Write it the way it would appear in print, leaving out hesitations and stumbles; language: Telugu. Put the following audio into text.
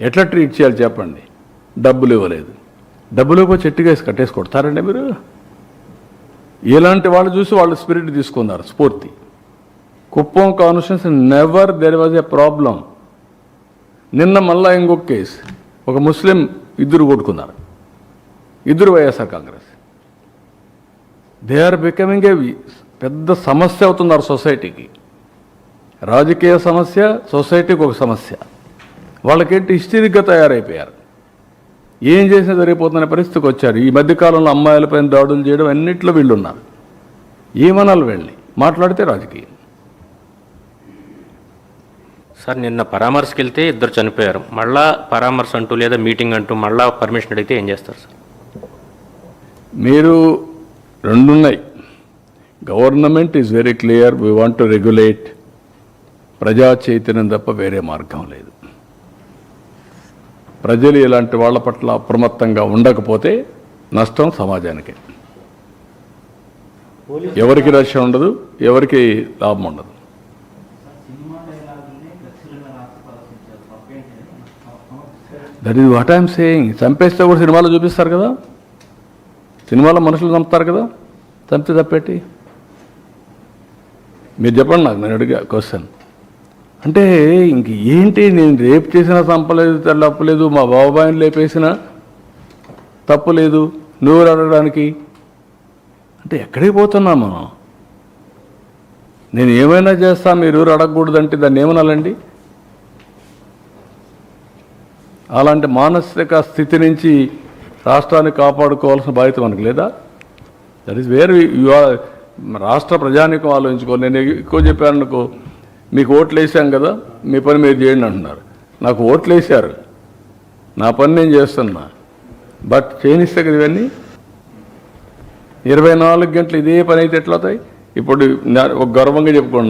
ఎట్లా ట్రీట్ చేయాలి చెప్పండి. డబ్బులు ఇవ్వలేదు, డబ్బులు ఇవ్వ చెట్టుకేసి కట్టేసి కొడతారండి మీరు? ఇలాంటి వాళ్ళు చూసి వాళ్ళు స్పిరిట్ తీసుకున్నారు, స్ఫూర్తి. Kuppam constituency never there was a problem. నిన్న మళ్ళా ఇంకొక కేసు, ఒక ముస్లిం ఇద్దరు కొట్టుకున్నారు, ఇద్దరు YSR Congress. They are becoming a పెద్ద సమస్య అవుతున్నారు సొసైటీకి. రాజకీయ సమస్య, సొసైటీకి ఒక సమస్య. వాళ్ళకేంటి హిస్టరిక్గా తయారైపోయారు. ఏం చేసినా జరిగిపోతున్న పరిస్థితికి వచ్చారు. ఈ మధ్యకాలంలో అమ్మాయిలపైన దాడులు చేయడం అన్నింటిలో వీళ్ళు ఉన్నారు. ఏమనాలి వెళ్ళి మాట్లాడితే రాజకీయం. సార్, నిన్న పరామర్శకి వెళ్తే ఇద్దరు చనిపోయారు. మళ్ళా పరామర్శ అంటూ లేదా మీటింగ్ అంటూ మళ్ళా పర్మిషన్ అడిగితే ఏం చేస్తారు సార్? మీరు రెండున్నాయి. Government is very clear, we want to regulate. ప్రజా చైతన్యం తప్ప వేరే మార్గం లేదు. ప్రజలు ఇలాంటి వాళ్ళ పట్ల అప్రమత్తంగా ఉండకపోతే నష్టం సమాజానికి. ఎవరికి రక్షణ ఉండదు, ఎవరికి లాభం ఉండదు. That is what I'm saying. చంపేస్తే కూడా సినిమాలో చూపిస్తారు కదా, సినిమాలో మనుషులు చంపుతారు కదా, చంపితే తప్పేటి? మీరు చెప్పండి నాకు, నేను అడిగా క్వశ్చన్. అంటే ఇంక ఏంటి, నేను రేపు చేసినా చంపలేదు, తప్పలేదు, మా బాబాయిని లేపేసినా తప్పులేదు, నువ్వు అడగడానికి అంటే ఎక్కడికి పోతున్నా మనం? నేను ఏమైనా చేస్తా, మీరు ఎవరు అడగకూడదంటే దాన్ని ఏమనాలండి? అలాంటి మానసిక స్థితి నుంచి రాష్ట్రాన్ని కాపాడుకోవాల్సిన బాధ్యత మనకు లేదా? That is where you are. రాష్ట్ర ప్రజానీకం ఆలోచించుకో. నేను ఎక్కువ చెప్పాను అనుకో, మీకు ఓట్లు వేసాం కదా, మీ పని మీరు చేయండి అంటున్నారు. నాకు ఓట్లు వేశారు, నా పని నేను చేస్తున్నా, బట్ చేయనిస్తే కదా ఇవన్నీ. 24 గంటలు ఇదే పని అయితే ఎట్లా అవుతాయి? ఇప్పుడు ఒక గర్వంగా చెప్పుకోండి.